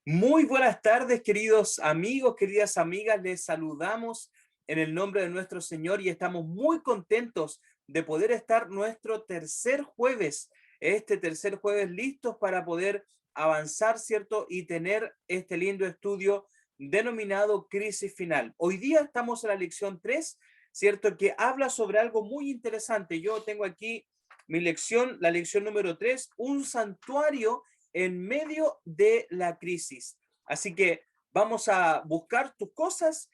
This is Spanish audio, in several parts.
Muy buenas tardes, queridos amigos, queridas amigas. Les saludamos en el nombre de nuestro Señor y estamos muy contentos de poder estar nuestro tercer jueves listos para poder avanzar, ¿cierto? Y tener este lindo estudio denominado Crisis Final. Hoy día estamos en la lección 3, ¿cierto? Que habla sobre algo muy interesante. Yo tengo aquí mi lección, la lección número 3, un santuario en medio de la crisis. Así que vamos a buscar tus cosas,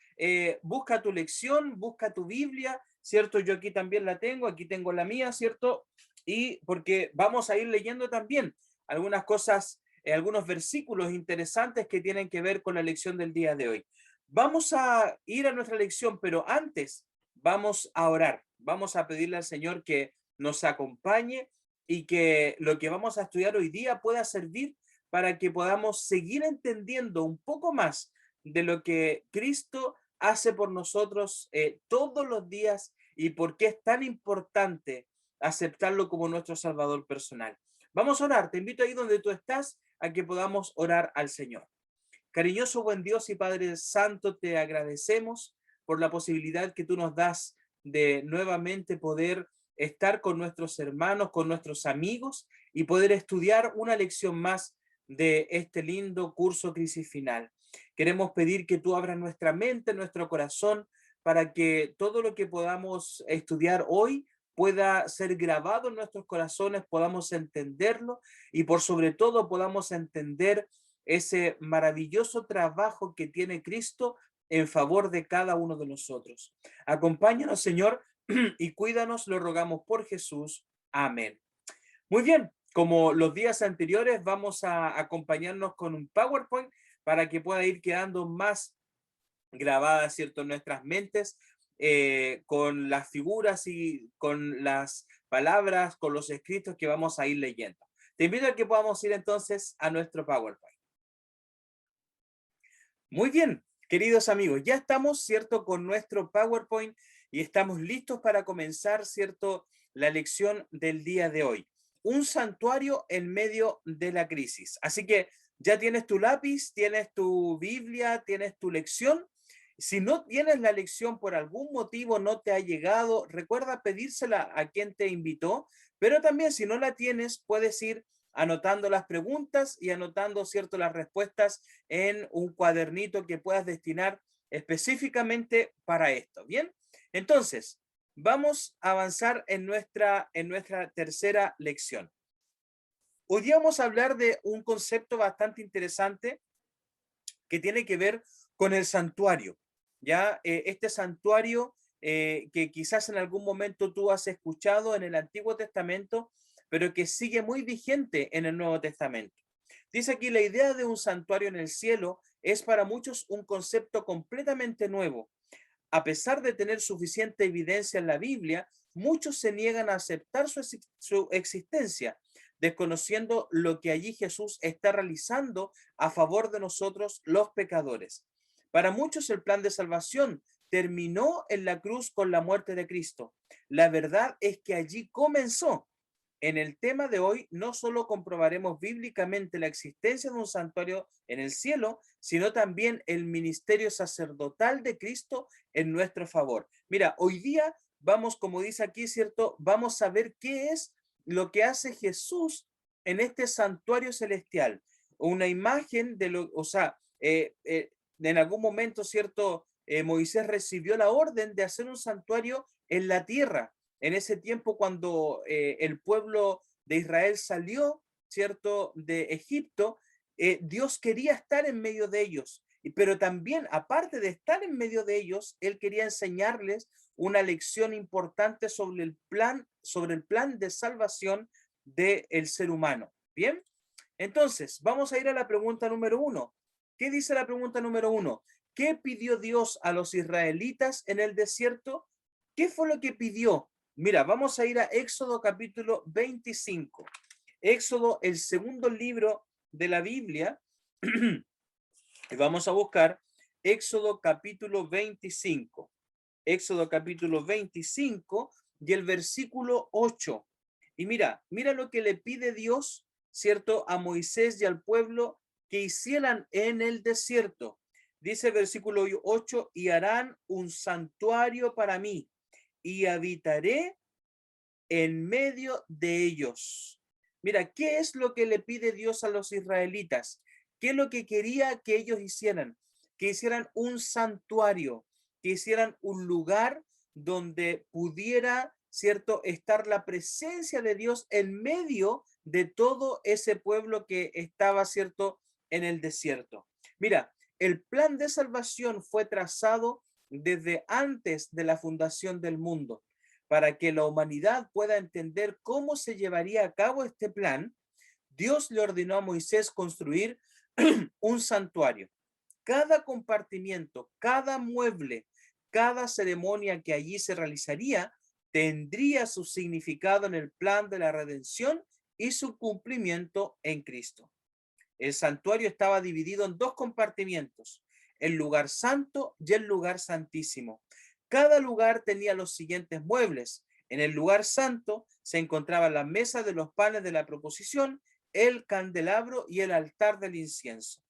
busca tu lección, busca tu Biblia, ¿cierto? Yo aquí también la tengo, aquí tengo la mía, ¿cierto? Y porque vamos a ir leyendo también algunas cosas, algunos versículos interesantes que tienen que ver con la lección del día de hoy. Vamos a ir a nuestra lección, pero antes vamos a orar. Vamos a pedirle al Señor que nos acompañe y que lo que vamos a estudiar hoy día pueda servir para que podamos seguir entendiendo un poco más de lo que Cristo hace por nosotros todos los días y por qué es tan importante aceptarlo como nuestro Salvador personal. Vamos a orar, te invito ahí donde tú estás a que podamos orar al Señor. Cariñoso buen Dios y Padre Santo, te agradecemos por la posibilidad que tú nos das de nuevamente poder estar con nuestros hermanos, con nuestros amigos y poder estudiar una lección más de este lindo curso Crisis Final. Queremos pedir que tú abras nuestra mente, nuestro corazón, para que todo lo que podamos estudiar hoy pueda ser grabado en nuestros corazones, podamos entenderlo y por sobre todo podamos entender ese maravilloso trabajo que tiene Cristo en favor de cada uno de nosotros. Acompáñanos, Señor, y cuídanos, lo rogamos por Jesús. Amén. Muy bien, como los días anteriores, vamos a acompañarnos con un PowerPoint para que pueda ir quedando más grabada, ¿cierto?, en nuestras mentes, con las figuras y con las palabras, con los escritos que vamos a ir leyendo. Te invito a que podamos ir entonces a nuestro PowerPoint. Muy bien, queridos amigos, ya estamos, ¿cierto?, con nuestro PowerPoint y estamos listos para comenzar, ¿cierto?, la lección del día de hoy. Un santuario en medio de la crisis. Así que ya tienes tu lápiz, tienes tu Biblia, tienes tu lección. Si no tienes la lección por algún motivo, no te ha llegado, recuerda pedírsela a quien te invitó, pero también si no la tienes, puedes ir anotando las preguntas y anotando, ¿cierto?, las respuestas en un cuadernito que puedas destinar específicamente para esto. Bien, entonces vamos a avanzar en nuestra tercera lección. Hoy día vamos a hablar de un concepto bastante interesante que tiene que ver con el santuario. Ya este santuario que quizás en algún momento tú has escuchado en el Antiguo Testamento, pero que sigue muy vigente en el Nuevo Testamento. Dice aquí, la idea de un santuario en el cielo es para muchos un concepto completamente nuevo. A pesar de tener suficiente evidencia en la Biblia, muchos se niegan a aceptar su existencia, desconociendo lo que allí Jesús está realizando a favor de nosotros los pecadores. Para muchos el plan de salvación terminó en la cruz con la muerte de Cristo. La verdad es que allí comenzó. En el tema de hoy no solo comprobaremos bíblicamente la existencia de un santuario en el cielo, sino también el ministerio sacerdotal de Cristo en nuestro favor. Mira, hoy día vamos, como dice aquí, ¿cierto? Vamos a ver qué es lo que hace Jesús en este santuario celestial. Una imagen de lo, o sea, en algún momento, ¿cierto? Moisés recibió la orden de hacer un santuario en la tierra. En ese tiempo, cuando el pueblo de Israel salió, ¿cierto?, de Egipto, Dios quería estar en medio de ellos, pero también, aparte de estar en medio de ellos, Él quería enseñarles una lección importante sobre el plan de salvación del ser humano. Bien, entonces, vamos a ir a la pregunta número 1. ¿Qué dice la pregunta número 1? ¿Qué pidió Dios a los israelitas en el desierto? ¿Qué fue lo que pidió? Mira, vamos a ir a Éxodo capítulo 25. Éxodo, el segundo libro de la Biblia. Y vamos a buscar Éxodo capítulo 25. Éxodo capítulo 25 y el versículo 8. Y mira lo que le pide Dios, ¿cierto?, a Moisés y al pueblo que hicieran en el desierto. Dice el versículo 8, y harán un santuario para mí, y habitaré en medio de ellos. Mira, ¿qué es lo que le pide Dios a los israelitas? ¿Qué es lo que quería que ellos hicieran? Que hicieran un santuario, que hicieran un lugar donde pudiera, ¿cierto?, estar la presencia de Dios en medio de todo ese pueblo que estaba, ¿cierto?, en el desierto. Mira, el plan de salvación fue trazado desde antes de la fundación del mundo. Para que la humanidad pueda entender cómo se llevaría a cabo este plan, Dios le ordenó a Moisés construir un santuario. Cada compartimiento, cada mueble, cada ceremonia que allí se realizaría tendría su significado en el plan de la redención y su cumplimiento en Cristo. El santuario estaba dividido en dos compartimientos, el lugar santo y el lugar santísimo. Cada lugar tenía los siguientes muebles. En el lugar santo se encontraba la mesa de los panes de la proposición, el candelabro y el altar del incienso.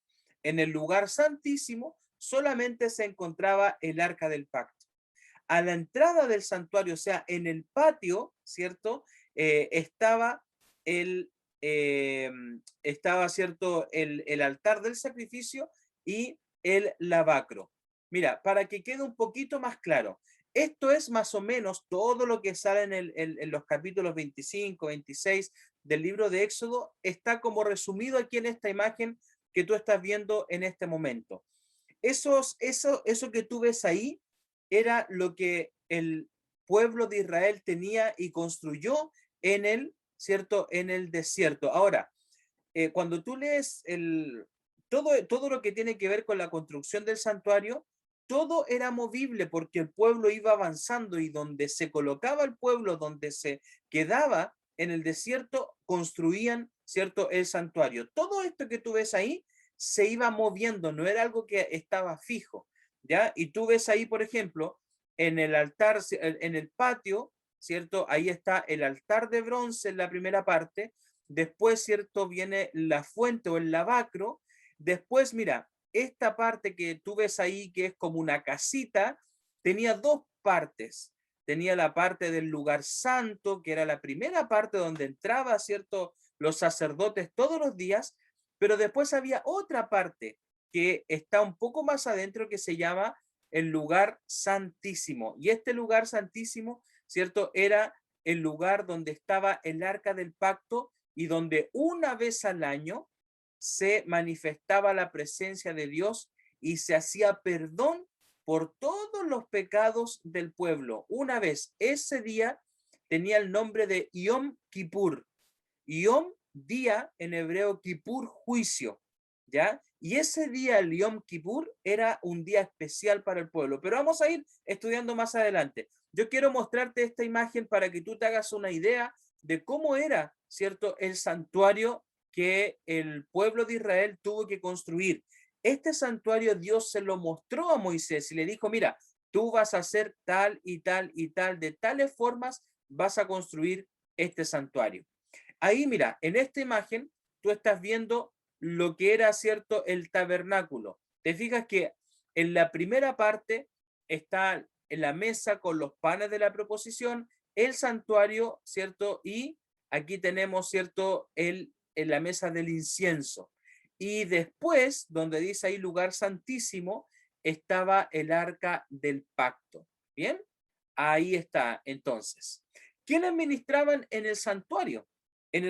En el lugar santísimo solamente se encontraba el arca del pacto. A la entrada del santuario, o sea, en el patio, ¿cierto? Estaba el estaba, ¿cierto?, el altar del sacrificio y el lavacro. Mira, para que quede un poquito más claro, esto es más o menos todo lo que sale en los capítulos 25, 26 del libro de Éxodo, está como resumido aquí en esta imagen que tú estás viendo en este momento. Eso que tú ves ahí era lo que el pueblo de Israel tenía y construyó en el, ¿cierto?, en el desierto. Ahora, cuando tú lees todo lo que tiene que ver con la construcción del santuario, todo era movible porque el pueblo iba avanzando y donde se colocaba el pueblo, donde se quedaba en el desierto, construían, ¿cierto?, el santuario. Todo esto que tú ves ahí se iba moviendo, no era algo que estaba fijo, ¿ya? Y tú ves ahí, por ejemplo, en el altar, en el patio, ¿cierto? Ahí está el altar de bronce en la primera parte. Después, ¿cierto? Viene la fuente o el lavacro. Después, mira, esta parte que tú ves ahí, que es como una casita, tenía dos partes. Tenía la parte del lugar santo, que era la primera parte donde entraba, ¿cierto?, los sacerdotes todos los días, pero después había otra parte que está un poco más adentro que se llama el lugar santísimo. Y este lugar santísimo, ¿cierto?, era el lugar donde estaba el arca del pacto y donde una vez al año se manifestaba la presencia de Dios y se hacía perdón por todos los pecados del pueblo. Una vez, ese día tenía el nombre de Yom Kippur. Yom, día en hebreo, Kippur, juicio, ¿ya? Y ese día, el Yom Kippur, era un día especial para el pueblo. Pero vamos a ir estudiando más adelante. Yo quiero mostrarte esta imagen para que tú te hagas una idea de cómo era, ¿cierto?, el santuario que el pueblo de Israel tuvo que construir. Este santuario Dios se lo mostró a Moisés y le dijo, mira, tú vas a hacer tal y tal y tal, de tales formas vas a construir este santuario. Ahí, mira, en esta imagen tú estás viendo lo que era, ¿cierto?, el tabernáculo. Te fijas que en la primera parte está en la mesa con los panes de la proposición, el santuario, ¿cierto? Y aquí tenemos, ¿cierto?, en la mesa del incienso. Y después, donde dice ahí lugar santísimo, estaba el arca del pacto. ¿Bien? Ahí está, entonces. ¿Quiénes ministraban en el santuario? En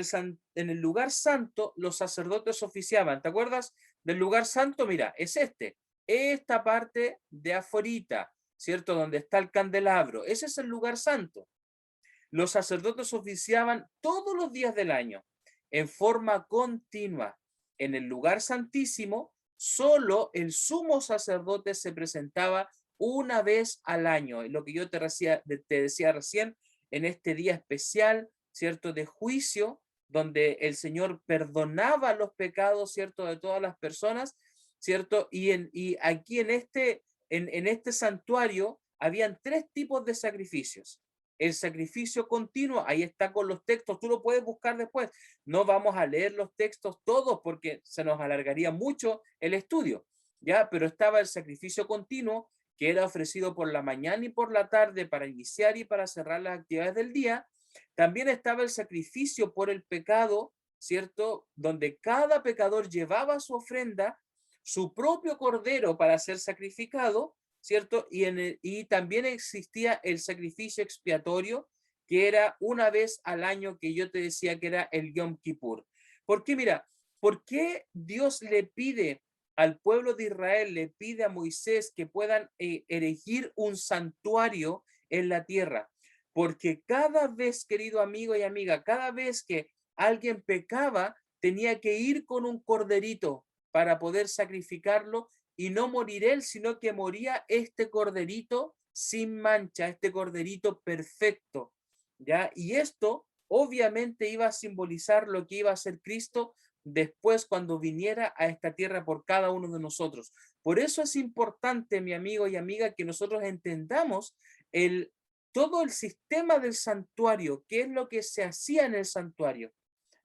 el lugar santo, los sacerdotes oficiaban. ¿Te acuerdas del lugar santo? Mira, es esta parte de aforita, ¿cierto? Donde está el candelabro. Ese es el lugar santo. Los sacerdotes oficiaban todos los días del año, en forma continua. En el lugar santísimo, solo el sumo sacerdote se presentaba una vez al año. Lo que yo te decía recién, en este día especial, ¿cierto?, de juicio, donde el Señor perdonaba los pecados, ¿cierto?, de todas las personas, ¿cierto? Y aquí en este santuario habían tres tipos de sacrificios. el sacrificio continuo. Ahí está con los textos, tú lo puedes buscar después. No vamos a leer los textos todos porque se nos alargaría mucho el estudio, ¿ya? Pero estaba el sacrificio continuo que era ofrecido por la mañana y por la tarde para iniciar y para cerrar las actividades del día. También estaba el sacrificio por el pecado, ¿cierto? Donde cada pecador llevaba su ofrenda, su propio cordero para ser sacrificado, ¿cierto? Y también existía el sacrificio expiatorio, que era una vez al año, que yo te decía que era el Yom Kippur. ¿Por qué? Mira, ¿por qué Dios le pide al pueblo de Israel, le pide a Moisés que puedan erigir un santuario en la tierra? Porque cada vez, querido amigo y amiga, cada vez que alguien pecaba, tenía que ir con un corderito para poder sacrificarlo y no morir él, sino que moría este corderito sin mancha, este corderito perfecto, ¿ya? Y esto obviamente iba a simbolizar lo que iba a ser Cristo después cuando viniera a esta tierra por cada uno de nosotros. Por eso es importante, mi amigo y amiga, que nosotros entendamos todo el sistema del santuario, qué es lo que se hacía en el santuario,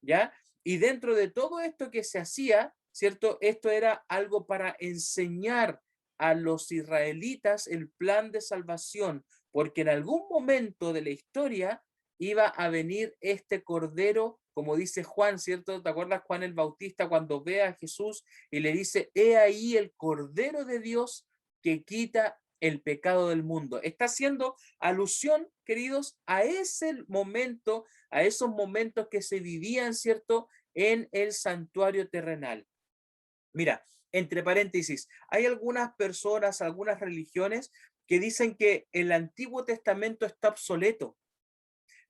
¿ya? Y dentro de todo esto que se hacía, ¿cierto? Esto era algo para enseñar a los israelitas el plan de salvación, porque en algún momento de la historia iba a venir este cordero, como dice Juan, ¿cierto? ¿Te acuerdas Juan el Bautista cuando ve a Jesús y le dice, he ahí el cordero de Dios que quita el pecado del mundo? Está haciendo alusión, queridos, a ese momento, a esos momentos que se vivían, ¿cierto?, en el santuario terrenal. Mira, entre paréntesis, hay algunas personas, algunas religiones que dicen que el Antiguo Testamento está obsoleto.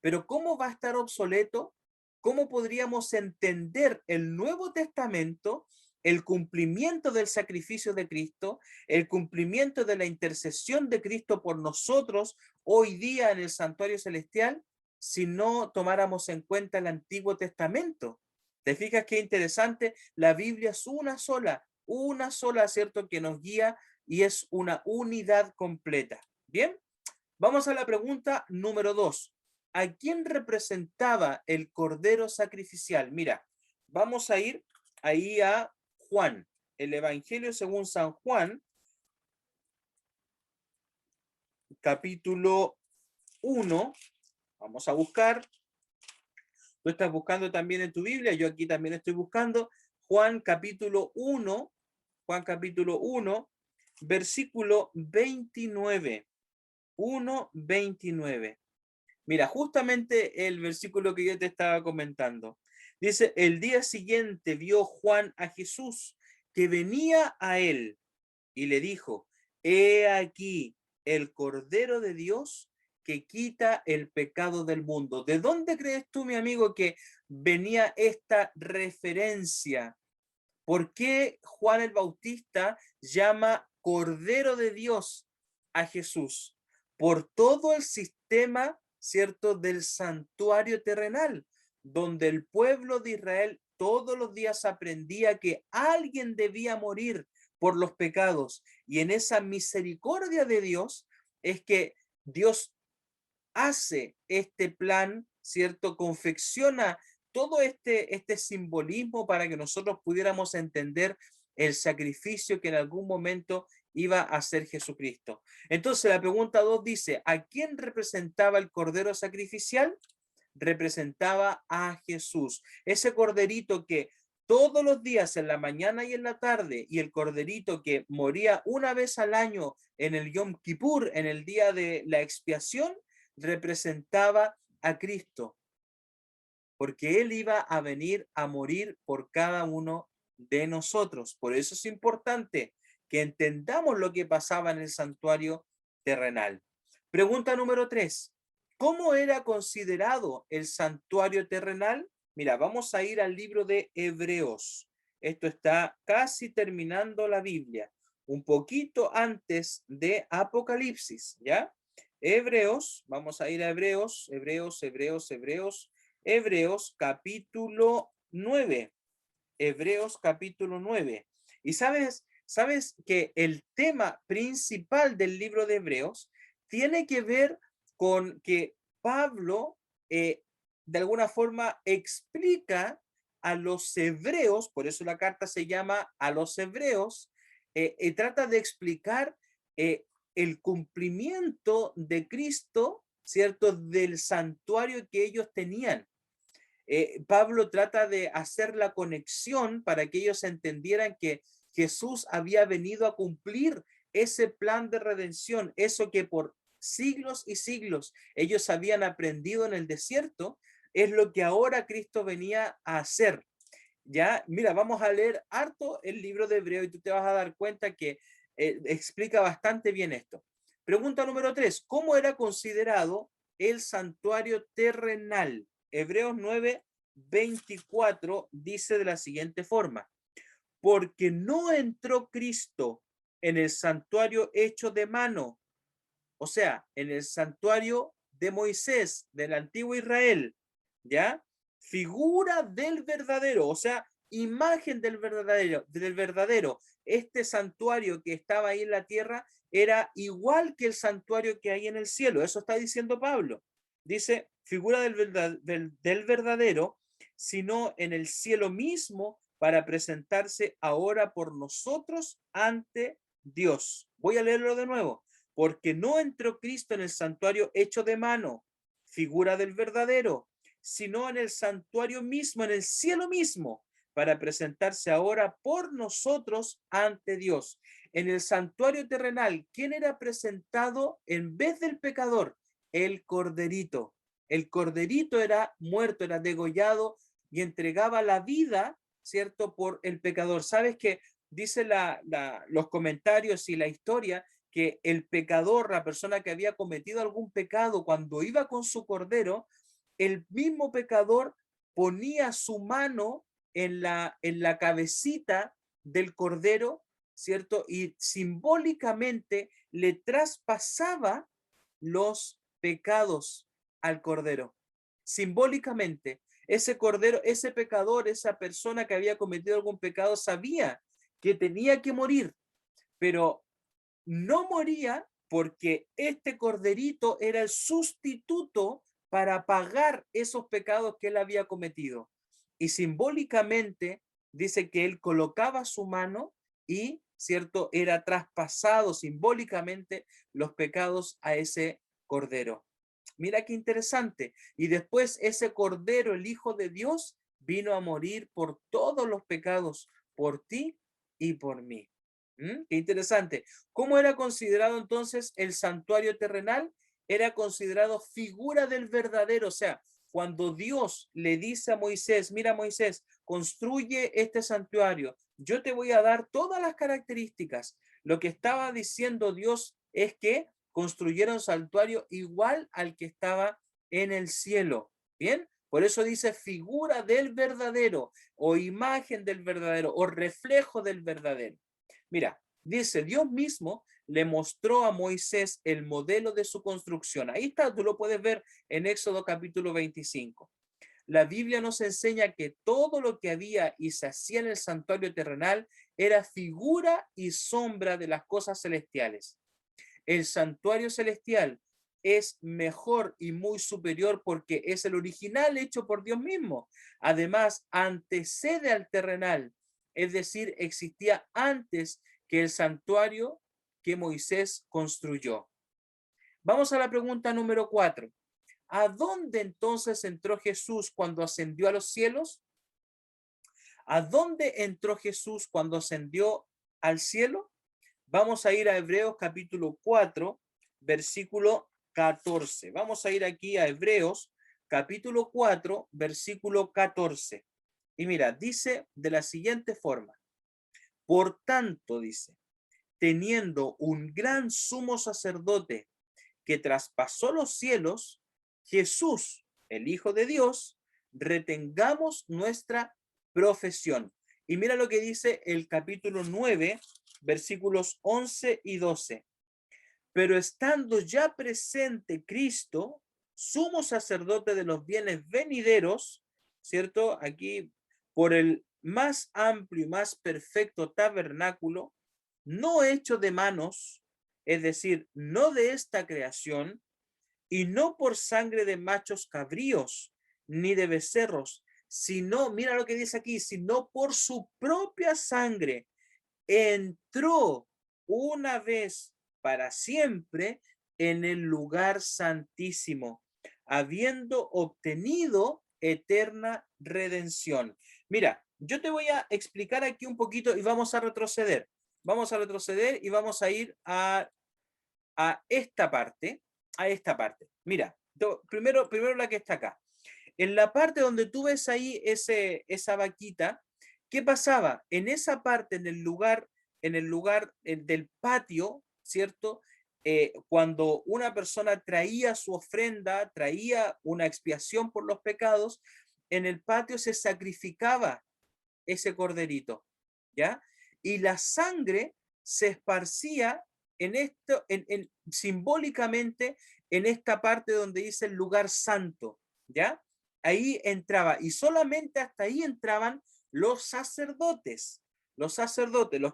Pero ¿cómo va a estar obsoleto? ¿Cómo podríamos entender el Nuevo Testamento, el cumplimiento del sacrificio de Cristo, el cumplimiento de la intercesión de Cristo por nosotros hoy día en el santuario celestial, si no tomáramos en cuenta el Antiguo Testamento? ¿Te fijas qué interesante? La Biblia es una sola, ¿cierto?, que nos guía y es una unidad completa. Bien, vamos a la pregunta número 2. ¿A quién representaba el cordero sacrificial? Mira, vamos a ir ahí a Juan, el Evangelio según San Juan, capítulo 1. Vamos a buscar. Tú estás buscando también en tu Biblia, yo aquí también estoy buscando. Juan capítulo 1, Juan capítulo 1, versículo 29. 1:29. Mira, justamente el versículo que yo te estaba comentando. Dice, el día siguiente vio Juan a Jesús que venía a él y le dijo, he aquí el Cordero de Dios que quita el pecado del mundo. ¿De dónde crees tú, mi amigo, que venía esta referencia? ¿Por qué Juan el Bautista llama Cordero de Dios a Jesús? Por todo el sistema, ¿cierto?, del santuario terrenal, donde el pueblo de Israel todos los días aprendía que alguien debía morir por los pecados. Y en esa misericordia de Dios es que Dios hace este plan, ¿cierto? Confecciona todo este simbolismo para que nosotros pudiéramos entender el sacrificio que en algún momento iba a hacer Jesucristo. Entonces la pregunta 2 dice, ¿a quién representaba el cordero sacrificial? Representaba a Jesús, ese corderito que todos los días en la mañana y en la tarde, y el corderito que moría una vez al año en el Yom Kippur, en el día de la expiación, representaba a Cristo, porque Él iba a venir a morir por cada uno de nosotros. Por eso es importante que entendamos lo que pasaba en el santuario terrenal. Pregunta número 3. ¿Cómo era considerado el santuario terrenal? Mira, vamos a ir al libro de Hebreos. Esto está casi terminando la Biblia, un poquito antes de Apocalipsis, ¿ya? Hebreos, vamos a ir a Hebreos capítulo 9. Hebreos capítulo 9. Y sabes que el tema principal del libro de Hebreos tiene que ver con que Pablo de alguna forma explica a los hebreos, por eso la carta se llama a los hebreos, trata de explicar eh, el cumplimiento de Cristo, ¿cierto? Del santuario que ellos tenían. Pablo trata de hacer la conexión para que ellos entendieran que Jesús había venido a cumplir ese plan de redención, eso que por siglos y siglos ellos habían aprendido en el desierto, es lo que ahora Cristo venía a hacer. Ya, mira, vamos a leer harto el libro de Hebreo y tú te vas a dar cuenta que explica bastante bien esto. Pregunta número 3. ¿Cómo era considerado el santuario terrenal? Hebreos 9:24 dice de la siguiente forma: porque no entró Cristo en el santuario hecho de mano, o sea, en el santuario de Moisés, del antiguo Israel, ¿ya? Figura del verdadero, o sea, imagen del verdadero. Este santuario que estaba ahí en la tierra era igual que el santuario que hay en el cielo. Eso está diciendo Pablo. Dice, figura del verdadero, sino en el cielo mismo para presentarse ahora por nosotros ante Dios. Voy a leerlo de nuevo. Porque no entró Cristo en el santuario hecho de mano, figura del verdadero, sino en el santuario mismo, en el cielo mismo, para presentarse ahora por nosotros ante Dios. En el santuario terrenal, ¿quién era presentado en vez del pecador? El corderito. El corderito era muerto, era degollado y entregaba la vida, ¿cierto?, por el pecador. ¿Sabes qué? Dice los comentarios y la historia que el pecador, la persona que había cometido algún pecado, cuando iba con su cordero, el mismo pecador ponía su mano en la cabecita del cordero, ¿cierto? Y simbólicamente le traspasaba los pecados al cordero. Simbólicamente, ese cordero, ese pecador, esa persona que había cometido algún pecado sabía que tenía que morir, pero no moría porque este corderito era el sustituto para pagar esos pecados que él había cometido. Y simbólicamente dice que él colocaba su mano y, ¿cierto?, era traspasado simbólicamente los pecados a ese cordero. Mira qué interesante. Y después ese cordero, el Hijo de Dios, vino a morir por todos los pecados, por ti y por mí. Qué interesante. ¿Cómo era considerado entonces el santuario terrenal? Era considerado figura del verdadero, o sea, cuando Dios le dice a Moisés, mira Moisés, construye este santuario, yo te voy a dar todas las características. Lo que estaba diciendo Dios es que construyera un santuario igual al que estaba en el cielo. ¿Bien? Por eso dice figura del verdadero, o imagen del verdadero, o reflejo del verdadero. Mira, dice, Dios mismo le mostró a Moisés el modelo de su construcción. Ahí está, tú lo puedes ver en Éxodo capítulo 25. La Biblia nos enseña que todo lo que había y se hacía en el santuario terrenal era figura y sombra de las cosas celestiales. El santuario celestial es mejor y muy superior porque es el original hecho por Dios mismo. Además, antecede al terrenal, es decir, existía antes que el santuario que Moisés construyó. Vamos a la pregunta número 4. ¿A dónde entonces entró Jesús cuando ascendió a los cielos? ¿A dónde entró Jesús cuando ascendió al cielo? Vamos a ir a Hebreos capítulo 4, versículo 14. Vamos a ir aquí a Hebreos capítulo 4, versículo 14. Y mira, dice de la siguiente forma: por tanto, dice, teniendo un gran sumo sacerdote que traspasó los cielos, Jesús, el Hijo de Dios, retengamos nuestra profesión. Y mira lo que dice el capítulo 9, versículos 11 y 12. Pero estando ya presente Cristo, sumo sacerdote de los bienes venideros, ¿cierto? Aquí, por el más amplio y más perfecto tabernáculo, no hecho de manos, es decir, no de esta creación, y no por sangre de machos cabríos, ni de becerros, sino, mira lo que dice aquí, sino por su propia sangre, entró una vez para siempre en el lugar santísimo, habiendo obtenido eterna redención. Mira, yo te voy a explicar aquí un poquito y vamos a retroceder. Vamos a retroceder y vamos a ir a esta parte, a esta parte. Mira, primero la que está acá. En la parte donde tú ves ahí esa vaquita, ¿qué pasaba? En esa parte, en el lugar del patio, ¿cierto? Cuando una persona traía su ofrenda, traía una expiación por los pecados, en el patio se sacrificaba ese corderito, ¿ya? Y la sangre se esparcía en esto, simbólicamente en esta parte donde dice el lugar santo, ¿ya? Ahí entraba, y solamente hasta ahí entraban los sacerdotes, los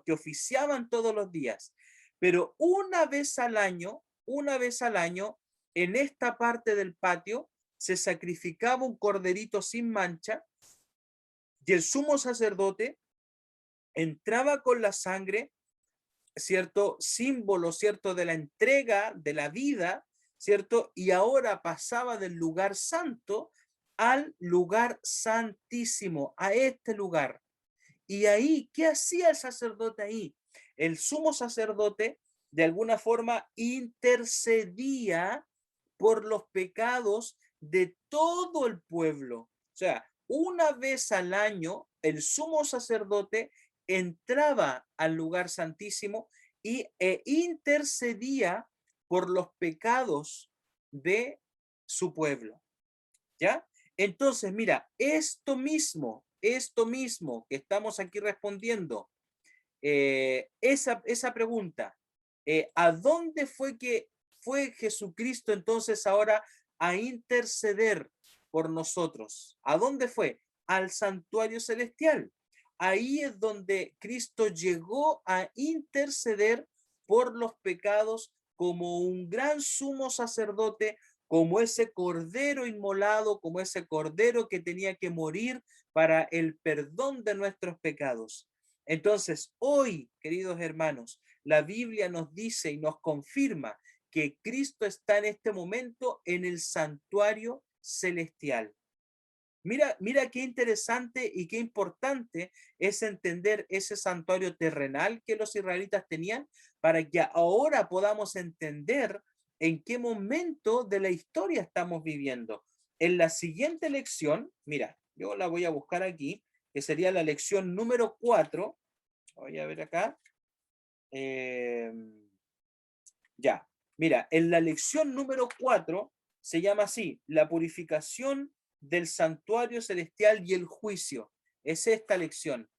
que oficiaban todos los días. Pero una vez al año, en esta parte del patio, se sacrificaba un corderito sin mancha, y el sumo sacerdote entraba con la sangre, ¿cierto? Símbolo, ¿cierto? De la entrega de la vida, ¿cierto? Y ahora pasaba del lugar santo al lugar santísimo, a este lugar. Y ahí, ¿qué hacía el sacerdote ahí? El sumo sacerdote, de alguna forma, intercedía por los pecados de todo el pueblo. O sea, una vez al año, el sumo sacerdote entraba al lugar santísimo e intercedía por los pecados de su pueblo. ¿Ya? Entonces, mira, esto mismo que estamos aquí respondiendo, esa pregunta, ¿a dónde fue que fue Jesucristo entonces ahora a interceder por nosotros? ¿A dónde fue? Al santuario celestial. Ahí es donde Cristo llegó a interceder por los pecados como un gran sumo sacerdote, como ese cordero inmolado, como ese cordero que tenía que morir para el perdón de nuestros pecados. Entonces, hoy, queridos hermanos, la Biblia nos dice y nos confirma que Cristo está en este momento en el santuario celestial. Mira qué interesante y qué importante es entender ese santuario terrenal que los israelitas tenían para que ahora podamos entender en qué momento de la historia estamos viviendo. En la siguiente lección, mira, yo la voy a buscar aquí, que sería la lección número 4. Voy a ver acá. Eh, ya, mira, en la lección número 4 se llama así, la purificación del santuario celestial y el juicio. Es esta lección.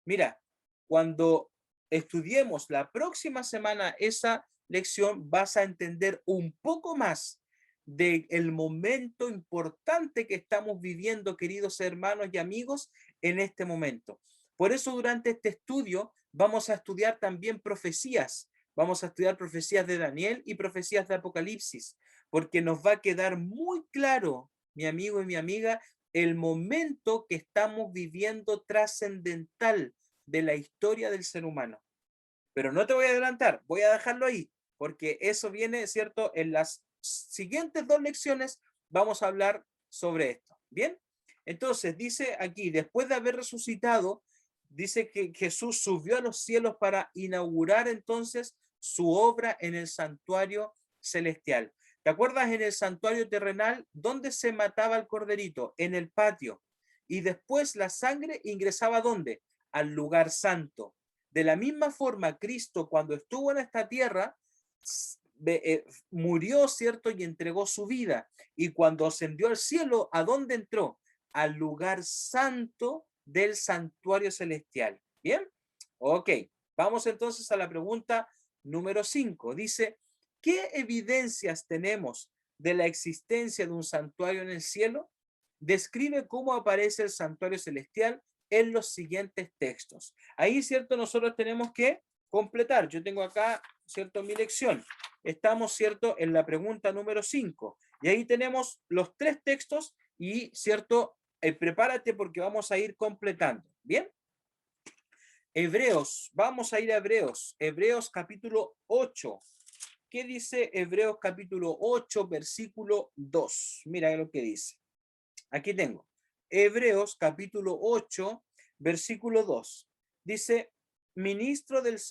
Mira, cuando estudiemos la próxima semana esa lección, vas a entender un poco más del momento importante que estamos viviendo, queridos hermanos y amigos, en este momento. Por eso durante este estudio vamos a estudiar también profecías. Vamos a estudiar profecías de Daniel y profecías de Apocalipsis, porque nos va a quedar muy claro, mi amigo y mi amiga, el momento que estamos viviendo trascendental de la historia del ser humano. Pero no te voy a adelantar, voy a dejarlo ahí, porque eso viene, ¿cierto? En las siguientes 2 lecciones vamos a hablar sobre esto. ¿Bien? Entonces, dice aquí, después de haber resucitado, dice que Jesús subió a los cielos para inaugurar entonces su obra en el santuario celestial. ¿Te acuerdas en el santuario terrenal dónde se mataba el corderito? En el patio. Y después la sangre ingresaba ¿dónde? Al lugar santo. De la misma forma, Cristo cuando estuvo en esta tierra, murió, ¿cierto? Y entregó su vida. Y cuando ascendió al cielo, ¿a dónde entró? Al lugar santo del santuario celestial. ¿Bien? Ok. Vamos entonces a la pregunta número 5. Dice, ¿qué evidencias tenemos de la existencia de un santuario en el cielo? Describe cómo aparece el santuario celestial en los siguientes textos. Ahí, ¿cierto? Nosotros tenemos que completar. Yo tengo acá, ¿cierto? Mi lección. Estamos, ¿cierto? En la pregunta número 5. Y ahí tenemos los tres textos y, ¿cierto? Prepárate porque vamos a ir completando. ¿Bien? Hebreos, vamos a ir a Hebreos. Hebreos capítulo 8. ¿Qué dice Hebreos capítulo 8, versículo 2? Mira lo que dice. Aquí tengo. Hebreos capítulo 8, versículo 2. Dice, ministro del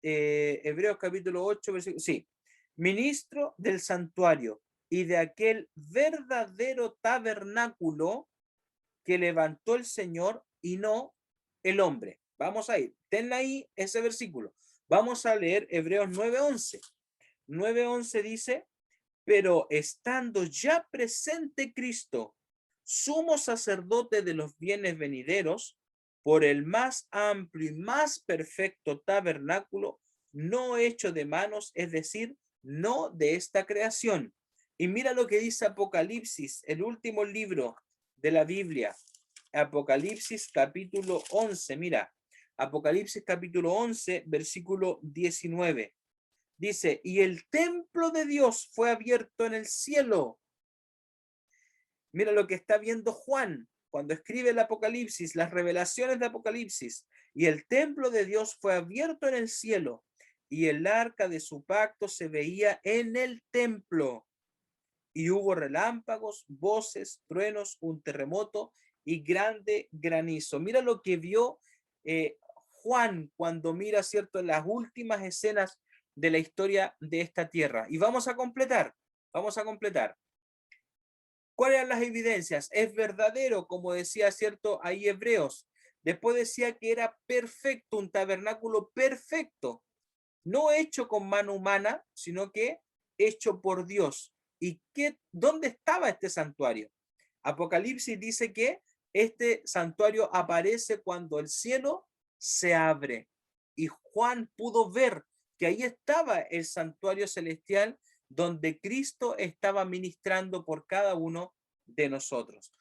Hebreos capítulo 8, versículo... Sí. Ministro del santuario y de aquel verdadero tabernáculo que levantó el Señor y no el hombre. Vamos a ir. Tenla ahí ese versículo. Vamos a leer Hebreos 9:11. 9:11 dice, pero estando ya presente Cristo, sumo sacerdote de los bienes venideros, por el más amplio y más perfecto tabernáculo, no hecho de manos, es decir, no de esta creación. Y mira lo que dice Apocalipsis, el último libro de la Biblia. Apocalipsis capítulo 11, mira, Apocalipsis capítulo 11, versículo 19. Dice, y el templo de Dios fue abierto en el cielo. Mira lo que está viendo Juan cuando escribe el Apocalipsis, las revelaciones de Apocalipsis. Y el templo de Dios fue abierto en el cielo, y el arca de su pacto se veía en el templo. Y hubo relámpagos, voces, truenos, un terremoto y grande granizo. Mira lo que vio Juan cuando mira, ¿cierto?, las últimas escenas de la historia de esta tierra. Y vamos a completar, vamos a completar. ¿Cuáles eran las evidencias? Es verdadero, como decía, ¿cierto?, ahí Hebreos. Después decía que era perfecto, un tabernáculo perfecto, no hecho con mano humana, sino que hecho por Dios. ¿Y dónde estaba este santuario? Apocalipsis dice que este santuario aparece cuando el cielo se abre. Y Juan pudo ver que ahí estaba el santuario celestial donde Cristo estaba ministrando por cada uno de nosotros.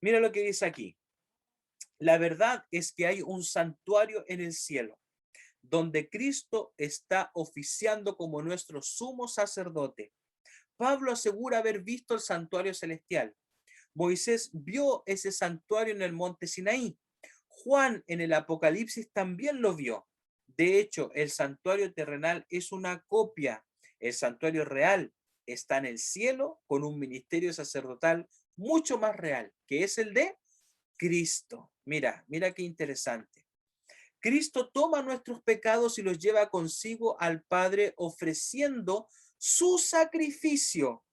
Mira lo que dice aquí. La verdad es que hay un santuario en el cielo donde Cristo está oficiando como nuestro sumo sacerdote. Pablo asegura haber visto el santuario celestial. Moisés vio ese santuario en el monte Sinaí. Juan en el Apocalipsis también lo vio. De hecho, el santuario terrenal es una copia. El santuario real está en el cielo con un ministerio sacerdotal mucho más real, que es el de Cristo. Mira, mira qué interesante. Cristo toma nuestros pecados y los lleva consigo al Padre ofreciendo su sacrificio.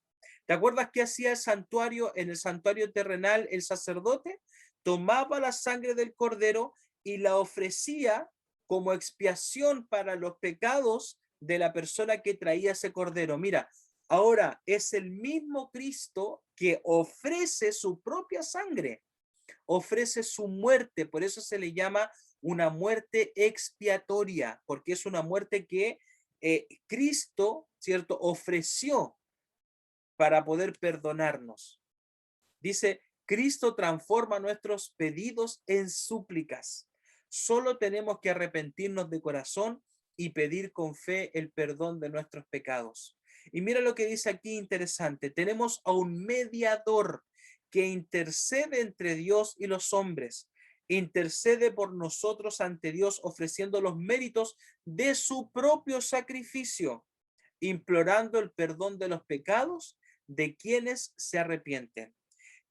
¿Te acuerdas qué hacía el santuario en el santuario terrenal el sacerdote? Tomaba la sangre del cordero y la ofrecía como expiación para los pecados de la persona que traía ese cordero. Mira, ahora es el mismo Cristo que ofrece su propia sangre, ofrece su muerte, por eso se le llama una muerte expiatoria, porque es una muerte que Cristo, ¿cierto?, ofreció para poder perdonarnos. Dice, Cristo transforma nuestros pedidos en súplicas. Solo tenemos que arrepentirnos de corazón y pedir con fe el perdón de nuestros pecados. Y mira lo que dice aquí interesante. Tenemos a un mediador que intercede entre Dios y los hombres. Intercede por nosotros ante Dios ofreciendo los méritos de su propio sacrificio, implorando el perdón de los pecados de quienes se arrepienten.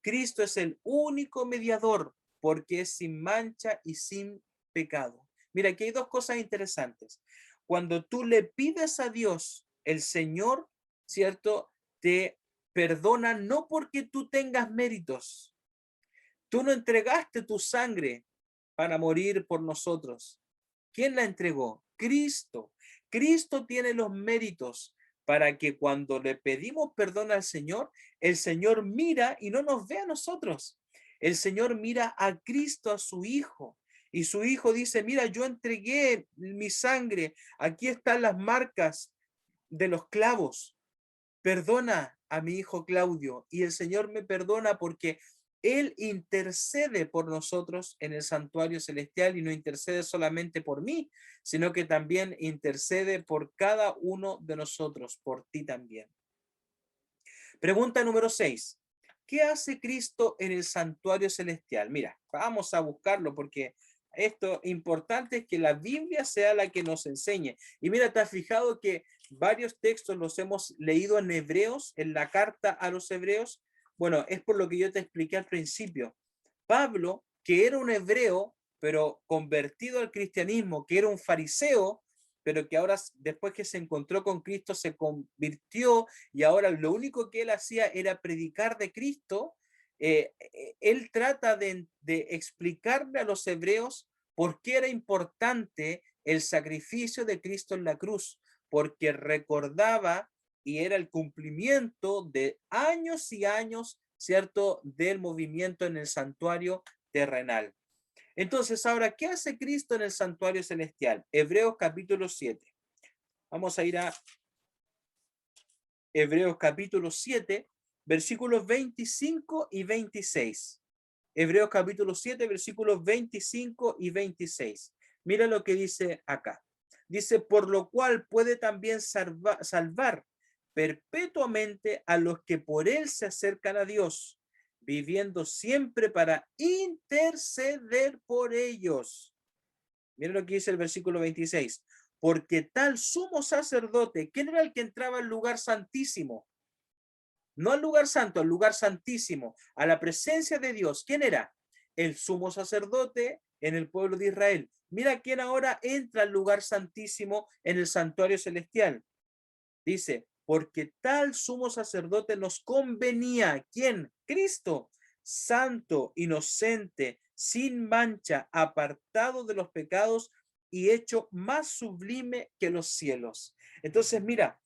Cristo es el único mediador porque es sin mancha y sin pecado. Mira, aquí hay dos cosas interesantes. Cuando tú le pides a Dios, el Señor, ¿cierto?, te perdona no porque tú tengas méritos. Tú no entregaste tu sangre para morir por nosotros. ¿Quién la entregó? Cristo. Cristo tiene los méritos para que cuando le pedimos perdón al Señor, el Señor mira y no nos ve a nosotros. El Señor mira a Cristo, a su Hijo. Y su Hijo dice, mira, yo entregué mi sangre. Aquí están las marcas de los clavos. Perdona a mi hijo Claudio. Y el Señor me perdona porque Él intercede por nosotros en el santuario celestial y no intercede solamente por mí, sino que también intercede por cada uno de nosotros, por ti también. Pregunta número 6. ¿Qué hace Cristo en el santuario celestial? Mira, vamos a buscarlo porque esto importante es que la Biblia sea la que nos enseñe. Y mira, ¿te has fijado que varios textos los hemos leído en Hebreos, en la carta a los Hebreos? Bueno, es por lo que yo te expliqué al principio. Pablo, que era un hebreo, pero convertido al cristianismo, que era un fariseo, pero que ahora, después que se encontró con Cristo, se convirtió y ahora lo único que él hacía era predicar de Cristo. Él trata de explicarle a los hebreos por qué era importante el sacrificio de Cristo en la cruz, porque recordaba y era el cumplimiento de años y años, ¿cierto?, del movimiento en el santuario terrenal. Entonces, ahora, ¿qué hace Cristo en el santuario celestial? Hebreos capítulo 7. Vamos a ir a Hebreos capítulo 7, versículos 25 y 26. Hebreos capítulo 7, versículos 25 y 26. Mira lo que dice acá. Dice, por lo cual puede también salvar perpetuamente a los que por él se acercan a Dios, viviendo siempre para interceder por ellos. Mira lo que dice el versículo 26. Porque tal sumo sacerdote, ¿quién era el que entraba al lugar santísimo? No al lugar santo, al lugar santísimo, a la presencia de Dios. ¿Quién era? El sumo sacerdote en el pueblo de Israel. Mira quién ahora entra al lugar santísimo en el santuario celestial. Dice, porque tal sumo sacerdote nos convenía. ¿Quién? Cristo, santo, inocente, sin mancha, apartado de los pecados y hecho más sublime que los cielos. Entonces, mira,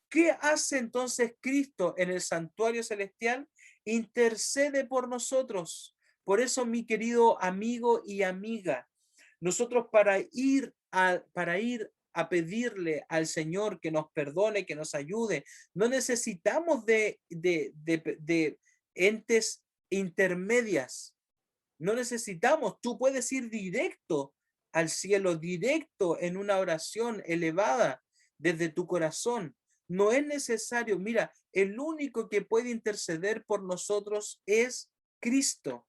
¿qué hace entonces Cristo en el santuario celestial? Intercede por nosotros. Por eso, mi querido amigo y amiga, nosotros para ir a pedirle al Señor que nos perdone, que nos ayude, no necesitamos de entes intermedias. No necesitamos, tú puedes ir directo al cielo, directo en una oración elevada desde tu corazón. No es necesario, mira, el único que puede interceder por nosotros es Cristo,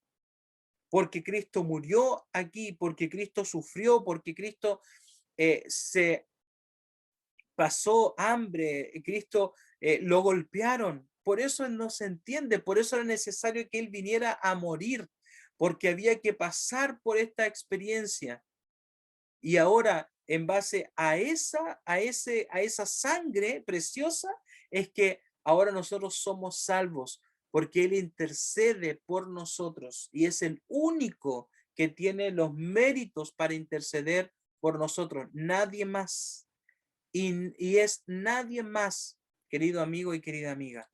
porque Cristo murió aquí, porque Cristo sufrió, porque Cristo se pasó hambre, Cristo lo golpearon. Por eso no se entiende, por eso era necesario que Él viniera a morir, porque había que pasar por esta experiencia. Y ahora, en base a esa sangre preciosa, es que ahora nosotros somos salvos, porque Él intercede por nosotros y es el único que tiene los méritos para interceder por nosotros, nadie más. Y es nadie más, querido amigo y querida amiga.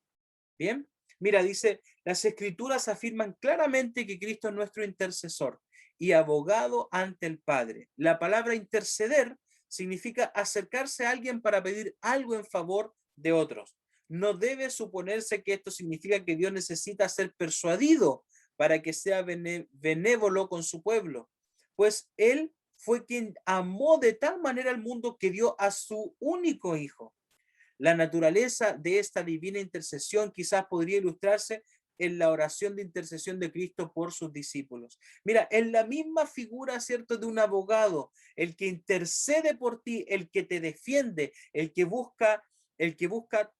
Bien, mira, dice, las escrituras afirman claramente que Cristo es nuestro intercesor y abogado ante el Padre. La palabra interceder significa acercarse a alguien para pedir algo en favor de otros. No debe suponerse que esto significa que Dios necesita ser persuadido para que sea benévolo con su pueblo, pues Él fue quien amó de tal manera al mundo que dio a su único hijo. La naturaleza de esta divina intercesión quizás podría ilustrarse en la oración de intercesión de Cristo por sus discípulos. Mira, en la misma figura, ¿cierto?, de un abogado, el que intercede por ti, el que te defiende, el que busca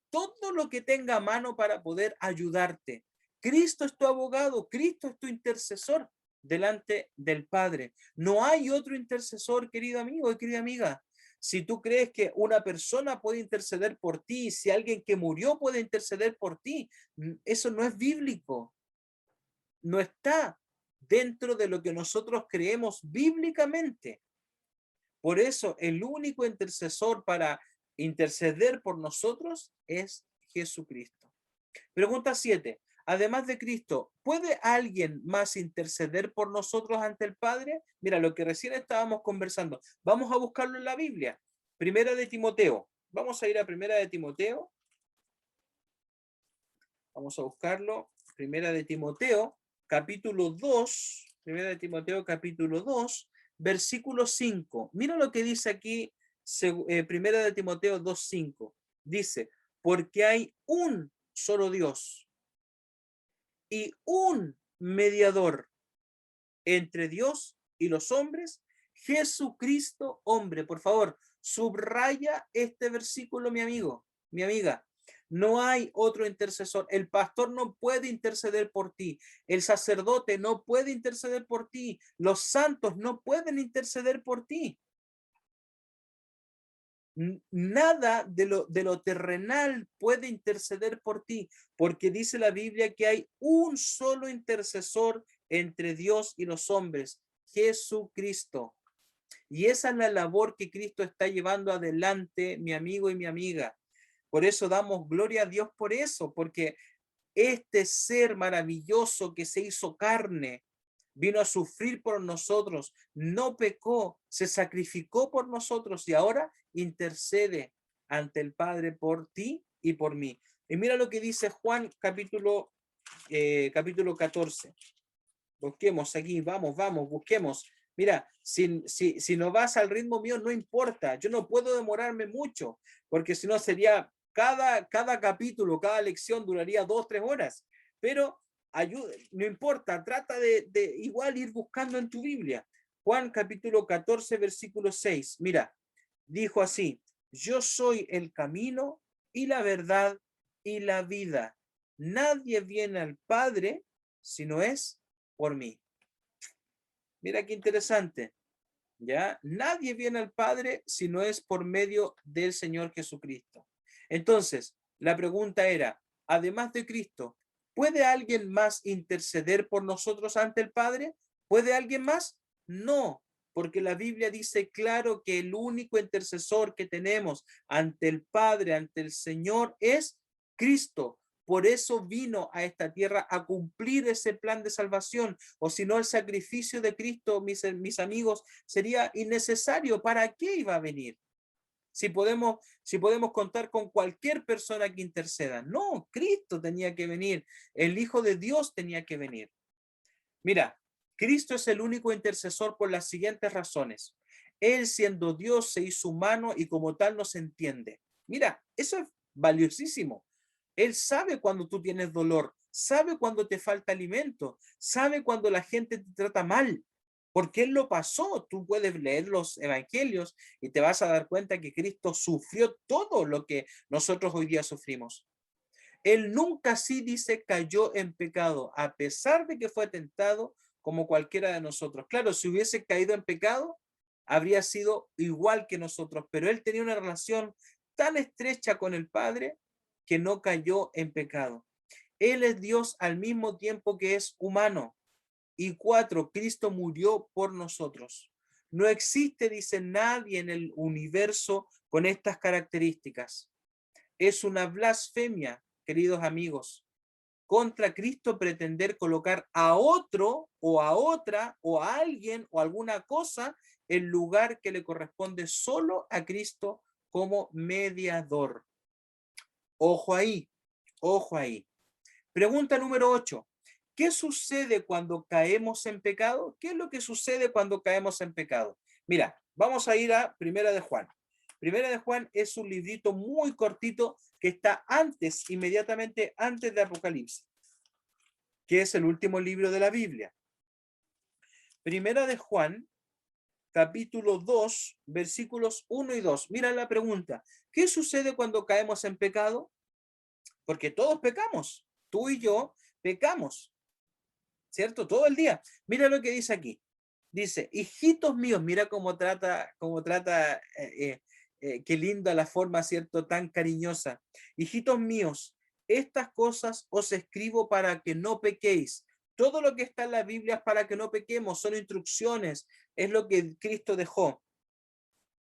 todo lo que tenga a mano para poder ayudarte. Cristo es tu abogado, Cristo es tu intercesor delante del Padre. No hay otro intercesor, querido amigo y querida amiga. Si tú crees que una persona puede interceder por ti, si alguien que murió puede interceder por ti, eso no es bíblico, no está dentro de lo que nosotros creemos bíblicamente. Por eso el único intercesor para interceder por nosotros es Jesucristo. Pregunta 7. Además de Cristo, ¿puede alguien más interceder por nosotros ante el Padre? Mira, lo que recién estábamos conversando. Vamos a buscarlo en la Biblia. Primera de Timoteo. Vamos a ir a Primera de Timoteo. Vamos a buscarlo. Primera de Timoteo, capítulo 2. Primera de Timoteo, capítulo 2, versículo 5. Mira lo que dice aquí, Primera de Timoteo 2:5. Dice, porque hay un solo Dios y un mediador entre Dios y los hombres, Jesucristo hombre. Por favor, subraya este versículo, mi amigo, mi amiga. No hay otro intercesor. El pastor no puede interceder por ti. El sacerdote no puede interceder por ti. Los santos no pueden interceder por ti. Nada de lo terrenal puede interceder por ti, porque dice la Biblia que hay un solo intercesor entre Dios y los hombres, Jesucristo. Y esa es la labor que Cristo está llevando adelante, mi amigo y mi amiga. Por eso damos gloria a Dios por eso, porque este ser maravilloso que se hizo carne, vino a sufrir por nosotros, no pecó, se sacrificó por nosotros y ahora intercede ante el Padre por ti y por mí. Y mira lo que dice Juan capítulo 14. Busquemos aquí, vamos, busquemos. Mira, si no vas al ritmo mío, no importa. Yo no puedo demorarme mucho, porque si no sería cada capítulo, cada lección duraría 2, 3 horas. Pero ayuda, no importa, trata de igual ir buscando en tu Biblia. Juan capítulo 14, versículo 6. Mira, dijo así: yo soy el camino y la verdad y la vida. Nadie viene al Padre si no es por mí. Mira qué interesante. ¿Ya? Nadie viene al Padre si no es por medio del Señor Jesucristo. Entonces, la pregunta era, además de Cristo, ¿puede alguien más interceder por nosotros ante el Padre? ¿Puede alguien más? No, porque la Biblia dice claro que el único intercesor que tenemos ante el Padre, ante el Señor, es Cristo. Por eso vino a esta tierra a cumplir ese plan de salvación, o si no el sacrificio de Cristo, mis amigos, sería innecesario. ¿Para qué iba a venir? Si podemos contar con cualquier persona que interceda. No, Cristo tenía que venir, el Hijo de Dios tenía que venir. Mira, Cristo es el único intercesor por las siguientes razones. Él, siendo Dios, se hizo humano y como tal nos entiende. Mira, eso es valiosísimo. Él sabe cuando tú tienes dolor, sabe cuando te falta alimento, sabe cuando la gente te trata mal, porque Él lo pasó. Tú puedes leer los evangelios y te vas a dar cuenta que Cristo sufrió todo lo que nosotros hoy día sufrimos. Él nunca, sí dice, cayó en pecado, a pesar de que fue tentado como cualquiera de nosotros. Claro, si hubiese caído en pecado, habría sido igual que nosotros, pero él tenía una relación tan estrecha con el Padre que no cayó en pecado. Él es Dios al mismo tiempo que es humano. Y 4, Cristo murió por nosotros. No existe, dice, nadie en el universo con estas características. Es una blasfemia, queridos amigos, contra Cristo pretender colocar a otro o a otra o a alguien o alguna cosa en lugar que le corresponde solo a Cristo como mediador. Ojo ahí, ojo ahí. Pregunta número 8. ¿Qué sucede cuando caemos en pecado? ¿Qué es lo que sucede cuando caemos en pecado? Mira, vamos a ir a Primera de Juan. Primera de Juan es un librito muy cortito que está antes, inmediatamente antes de Apocalipsis, que es el último libro de la Biblia. Primera de Juan, capítulo 2, versículos 1 y 2. Mira la pregunta. ¿Qué sucede cuando caemos en pecado? Porque todos pecamos. Tú y yo pecamos, ¿cierto? Todo el día. Mira lo que dice aquí. Dice, hijitos míos, mira cómo trata, qué linda la forma, ¿cierto? Tan cariñosa. Hijitos míos, estas cosas os escribo para que no pequéis. Todo lo que está en la Biblia es para que no pequemos, son instrucciones, es lo que Cristo dejó.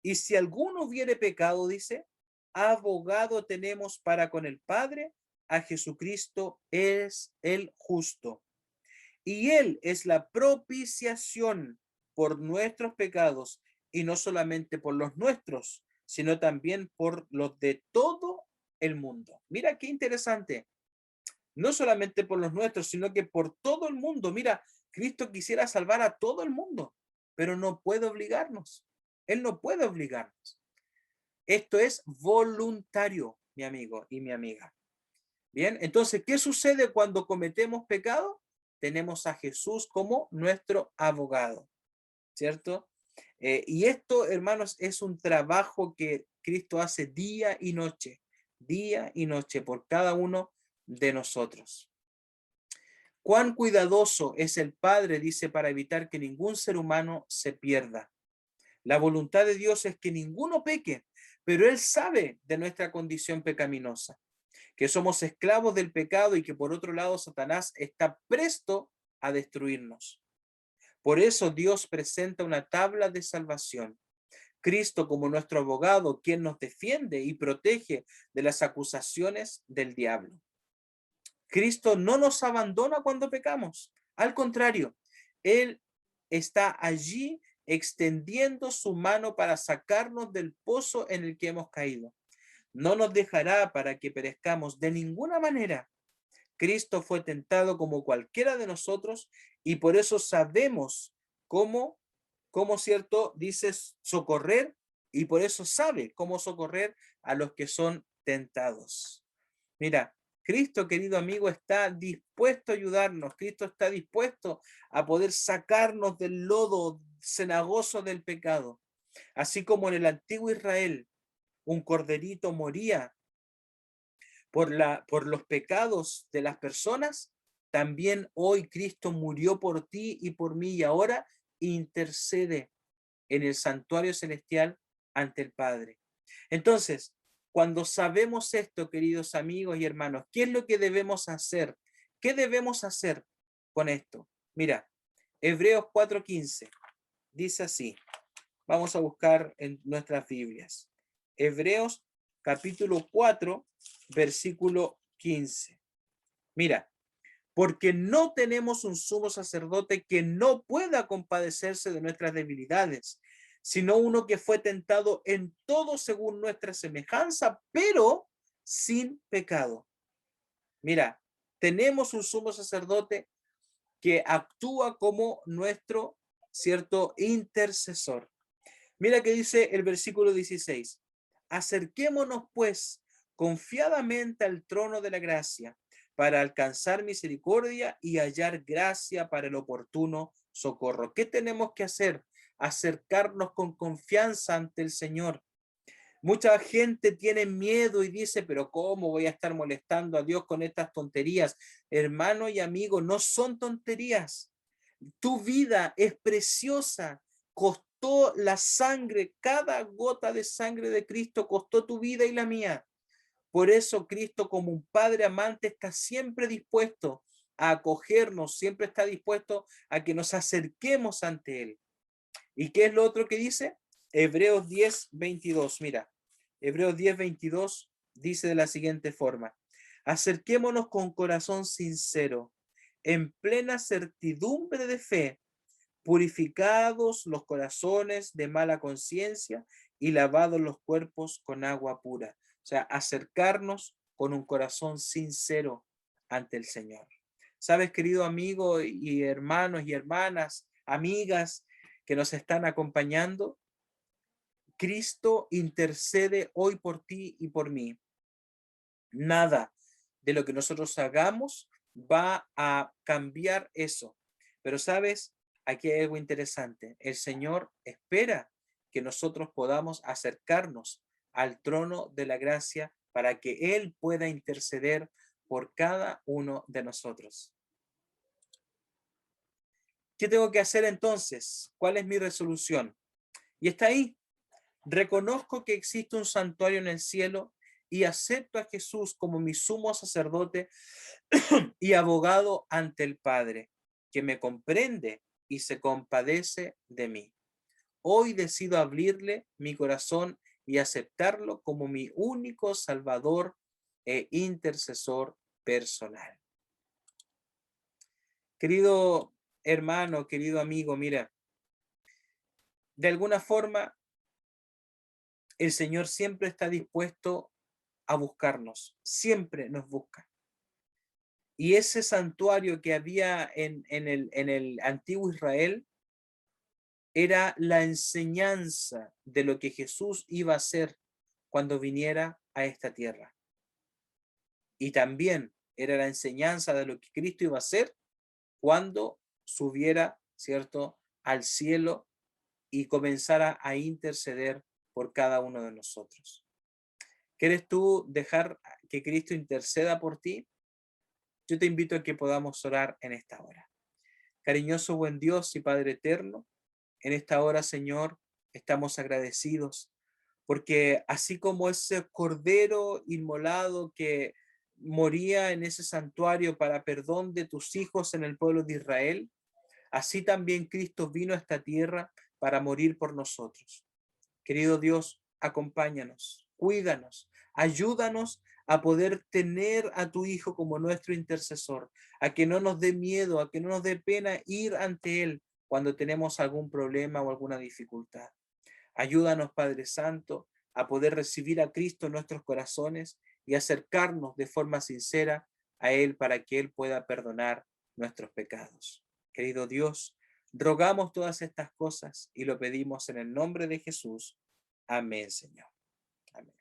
Y si alguno hubiere pecado, dice, abogado tenemos para con el Padre, a Jesucristo es el justo. Y Él es la propiciación por nuestros pecados, y no solamente por los nuestros, sino también por los de todo el mundo. Mira qué interesante. No solamente por los nuestros, sino que por todo el mundo. Mira, Cristo quisiera salvar a todo el mundo, pero no puede obligarnos. Él no puede obligarnos. Esto es voluntario, mi amigo y mi amiga. Bien, entonces, ¿qué sucede cuando cometemos pecado? Tenemos a Jesús como nuestro abogado, ¿cierto? Y esto, hermanos, es un trabajo que Cristo hace día y noche por cada uno de nosotros. Cuán cuidadoso es el Padre, dice, para evitar que ningún ser humano se pierda. La voluntad de Dios es que ninguno peque, pero Él sabe de nuestra condición pecaminosa, que somos esclavos del pecado y que por otro lado Satanás está presto a destruirnos. Por eso Dios presenta una tabla de salvación. Cristo como nuestro abogado, quien nos defiende y protege de las acusaciones del diablo. Cristo no nos abandona cuando pecamos. Al contrario, Él está allí extendiendo su mano para sacarnos del pozo en el que hemos caído. No nos dejará para que perezcamos de ninguna manera. Cristo fue tentado como cualquiera de nosotros y por eso sabemos cómo cierto, dices socorrer y por eso sabe cómo socorrer a los que son tentados. Mira, Cristo, querido amigo, está dispuesto a ayudarnos. Cristo está dispuesto a poder sacarnos del lodo cenagoso del pecado. Así como en el antiguo Israel, un corderito moría por los pecados de las personas, también hoy Cristo murió por ti y por mí y ahora intercede en el santuario celestial ante el Padre. Entonces, cuando sabemos esto, queridos amigos y hermanos, ¿qué es lo que debemos hacer? ¿Qué debemos hacer con esto? Mira, Hebreos 4:15 dice así. Vamos a buscar en nuestras Biblias. Hebreos capítulo 4, versículo 15. Mira, porque no tenemos un sumo sacerdote que no pueda compadecerse de nuestras debilidades, sino uno que fue tentado en todo según nuestra semejanza, pero sin pecado. Mira, tenemos un sumo sacerdote que actúa como nuestro, cierto, intercesor. Mira que dice el versículo 16. Acerquémonos pues confiadamente al trono de la gracia para alcanzar misericordia y hallar gracia para el oportuno socorro. ¿Qué tenemos que hacer? Acercarnos con confianza ante el Señor. Mucha gente tiene miedo y dice, pero ¿cómo voy a estar molestando a Dios con estas tonterías? Hermano y amigo, no son tonterías. Tu vida es preciosa. Costó la sangre, cada gota de sangre de Cristo costó tu vida y la mía. Por eso Cristo, como un padre amante, está siempre dispuesto a acogernos, siempre está dispuesto a que nos acerquemos ante Él. ¿Y qué es lo otro que dice? Hebreos 10:22. Mira, Hebreos 10:22 dice de la siguiente forma. Acerquémonos con corazón sincero, en plena certidumbre de fe, purificados los corazones de mala conciencia y lavados los cuerpos con agua pura. O sea, acercarnos con un corazón sincero ante el Señor. Sabes, querido amigo y hermanos y hermanas, amigas que nos están acompañando, Cristo intercede hoy por ti y por mí. Nada de lo que nosotros hagamos va a cambiar eso. Pero sabes, aquí hay algo interesante. El Señor espera que nosotros podamos acercarnos al trono de la gracia para que Él pueda interceder por cada uno de nosotros. ¿Qué tengo que hacer entonces? ¿Cuál es mi resolución? Y está ahí. Reconozco que existe un santuario en el cielo y acepto a Jesús como mi sumo sacerdote y abogado ante el Padre, que me comprende y se compadece de mí. Hoy decido abrirle mi corazón y aceptarlo como mi único Salvador e intercesor personal. Querido hermano, querido amigo, mira, de alguna forma el Señor siempre está dispuesto a buscarnos, siempre nos busca. Y ese santuario que había en el antiguo Israel era la enseñanza de lo que Jesús iba a hacer cuando viniera a esta tierra. y también era la enseñanza de lo que Cristo iba a hacer cuando subiera, ¿cierto?, al cielo y comenzara a interceder por cada uno de nosotros. ¿Quieres tú dejar que Cristo interceda por ti? Yo te invito a que podamos orar en esta hora. Cariñoso buen Dios y Padre eterno, en esta hora, Señor, estamos agradecidos porque así como ese cordero inmolado que moría en ese santuario para perdón de tus hijos en el pueblo de Israel, así también Cristo vino a esta tierra para morir por nosotros. Querido Dios, acompáñanos, cuídanos, ayúdanos a poder tener a tu Hijo como nuestro intercesor, a que no nos dé miedo, a que no nos dé pena ir ante Él cuando tenemos algún problema o alguna dificultad. Ayúdanos, Padre Santo, a poder recibir a Cristo en nuestros corazones y acercarnos de forma sincera a Él para que Él pueda perdonar nuestros pecados. Querido Dios, rogamos todas estas cosas y lo pedimos en el nombre de Jesús. Amén, Señor. Amén.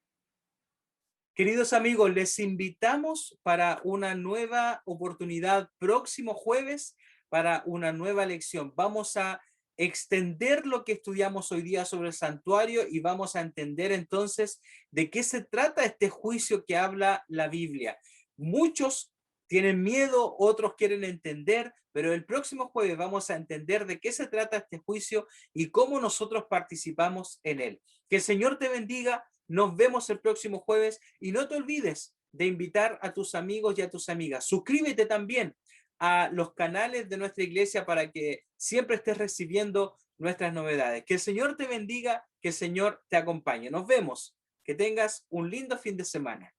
Queridos amigos, les invitamos para una nueva oportunidad próximo jueves para una nueva lección. Vamos a extender lo que estudiamos hoy día sobre el santuario y vamos a entender entonces de qué se trata este juicio que habla la Biblia. Muchos tienen miedo, otros quieren entender, pero el próximo jueves vamos a entender de qué se trata este juicio y cómo nosotros participamos en él. Que el Señor te bendiga. Nos vemos el próximo jueves y no te olvides de invitar a tus amigos y a tus amigas. Suscríbete también a los canales de nuestra iglesia para que siempre estés recibiendo nuestras novedades. Que el Señor te bendiga, que el Señor te acompañe. Nos vemos. Que tengas un lindo fin de semana.